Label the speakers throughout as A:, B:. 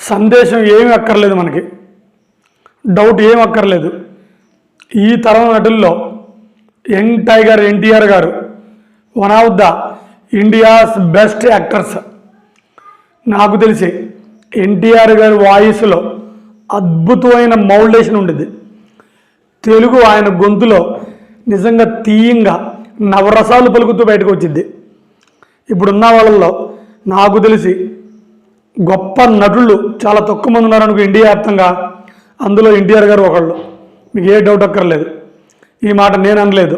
A: సందేశం ఏమీ అక్కర్లేదు, మనకి డౌట్ ఏం అక్కర్లేదు. ఈ తరం నటుల్లో యంగ్ టైగర్ ఎన్టీఆర్ గారు one of the India's best actors. నాకు తెలిసి ఎన్టీఆర్ గారి వాయిస్లో అద్భుతమైన మౌల్డేషన్ ఉండేది. తెలుగు ఆయన గొంతులో నిజంగా తీయంగా నవరసాలు పలుకుతూ బయటకు వచ్చింది. ఇప్పుడున్న వాళ్ళల్లో నాకు తెలిసి గొప్ప నటులు చాలా తక్కువ మంది ఉన్నారనుకో ఇండియా వ్యాప్తంగా. అందులో ఎన్టీఆర్ గారు ఒకళ్ళు, మీకు ఏ డౌట్ అక్కర్లేదు. ఈ మాట నేను అనలేదు.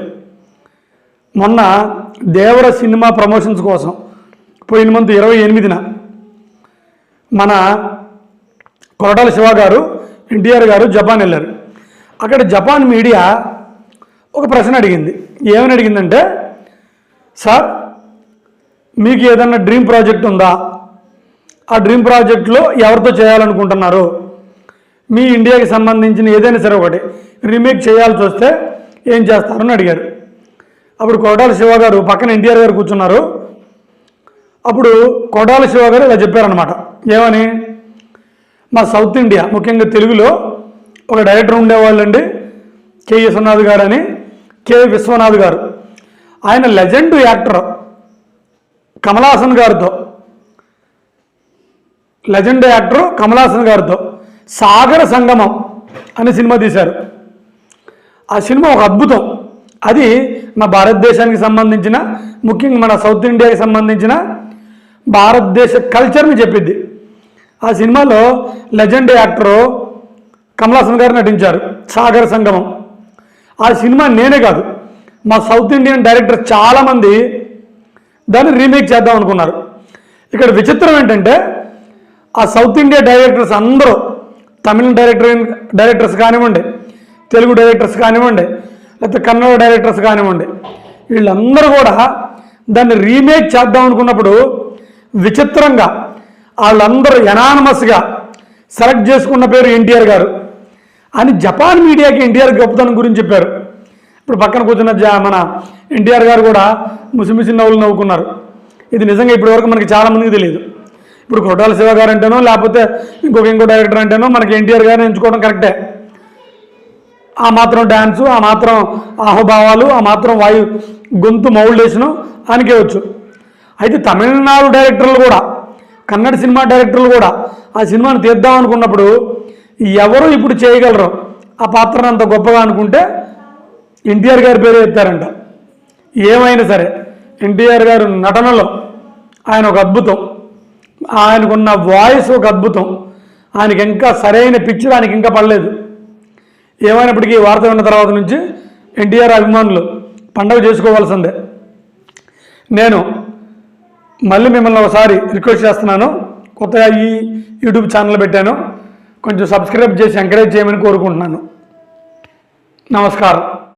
A: మొన్న దేవర సినిమా ప్రమోషన్స్ కోసం పోయిన మంత్ 28న మన కొరటాల శివ గారు ఎన్టీఆర్ గారు జపాన్ వెళ్ళారు. అక్కడ జపాన్ మీడియా ఒక ప్రశ్న అడిగింది. ఏమని అడిగిందంటే, సార్ మీకు ఏదన్నా డ్రీమ్ ప్రాజెక్ట్ ఉందా? ఆ డ్రీమ్ ప్రాజెక్ట్లో ఎవరితో చేయాలనుకుంటున్నారు? మీ ఇండియాకి సంబంధించిన ఏదైనా సరే ఒకటి రీమేక్ చేయాల్సి వస్తే ఏం చేస్తారని అడిగారు. అప్పుడు కొరటాల శివ గారు పక్కన ఎన్టీఆర్ గారు కూర్చున్నారు. అప్పుడు కొరటాల శివ గారు ఇలా చెప్పారనమాట. ఏమని? మా సౌత్ ఇండియా ముఖ్యంగా తెలుగులో ఒక డైరెక్టర్ ఉండేవాళ్ళండి, కె విశ్వనాథ్ గారు అని. కె విశ్వనాథ్ గారు ఆయన లెజెండ్ యాక్టర్. కమలాసన్ గారితో లెజెండ్ యాక్టర్ కమలాసన్ గారితో సాగర సంగమం అనే సినిమా తీశారు. ఆ సినిమా ఒక అద్భుతం. అది మన భారతదేశానికి సంబంధించిన, ముఖ్యంగా మన సౌత్ ఇండియాకి సంబంధించిన భారతదేశ కల్చర్ని చెప్పిద్ది. ఆ సినిమాలో లెజెండ్ యాక్టరు కమలాసన్ గారు నటించారు, సాగర సంగమం. ఆ సినిమా నేనే కాదు, మా సౌత్ ఇండియన్ డైరెక్టర్ చాలామంది దాన్ని రీమేక్ చేద్దాం అనుకున్నారు. ఇక్కడ విచిత్రం ఏంటంటే, ఆ సౌత్ ఇండియా డైరెక్టర్స్ అందరూ, తమిళ డైరెక్టర్స్ కానివ్వండి, తెలుగు డైరెక్టర్స్ కానివ్వండి, లేకపోతే కన్నడ డైరెక్టర్స్ కానివ్వండి, వీళ్ళందరూ కూడా దాన్ని రీమేక్ చేద్దాం అనుకున్నప్పుడు విచిత్రంగా వాళ్ళందరూ ఎనానమస్గా సెలెక్ట్ చేసుకున్న పేరు ఎన్టీఆర్ గారు అని జపాన్ మీడియాకి ఎన్టీఆర్ గొప్పతనం గురించి చెప్పారు. ఇప్పుడు పక్కన కూర్చున్న మన ఎన్టీఆర్ గారు కూడా ముసిముసి నవ్వులు నవ్వుకున్నారు. ఇది నిజంగా ఇప్పటివరకు మనకి చాలామందికి తెలియదు. ఇప్పుడు కొరటాల శివ గారు అంటేనో లేకపోతే ఇంకో డైరెక్టర్ అంటేనో మనకి ఎన్టీఆర్ గారిని ఎంచుకోవడం కరెక్టే. ఆ మాత్రం డ్యాన్సు, ఆ మాత్రం ఆహుభావాలు, ఆ మాత్రం వాయు గొంతు మౌల్డేషను అనుకోవచ్చు. అయితే తమిళనాడు డైరెక్టర్లు కూడా, కన్నడ సినిమా డైరెక్టర్లు కూడా ఆ సినిమాను తీద్దాం అనుకున్నప్పుడు ఎవరు ఇప్పుడు చేయగలరు ఆ పాత్రను అంత గొప్పగా అనుకుంటే ఎన్టీఆర్ గారి పేరు ఎత్తారంట. ఏమైనా సరే ఎన్టీఆర్ గారు నటనలో ఆయన ఒక అద్భుతం, ఆయనకున్న వాయిస్ ఒక అద్భుతం. ఆయనకి ఇంకా సరైన పిక్చర్ ఆయనకి ఇంకా పడలేదు. ఏమైనప్పటికీ వార్త విన్న తర్వాత నుంచి ఎన్టీఆర్ అభిమానులు పండగ చేసుకోవాల్సిందే. నేను మళ్ళీ మిమ్మల్ని ఒకసారి రిక్వెస్ట్ చేస్తున్నాను, కొత్తగా ఈ యూట్యూబ్ ఛానల్ పెట్టాను, కొంచెం సబ్స్క్రైబ్ చేసి ఎంకరేజ్ చేయమని కోరుకుంటున్నాను. నమస్కారం.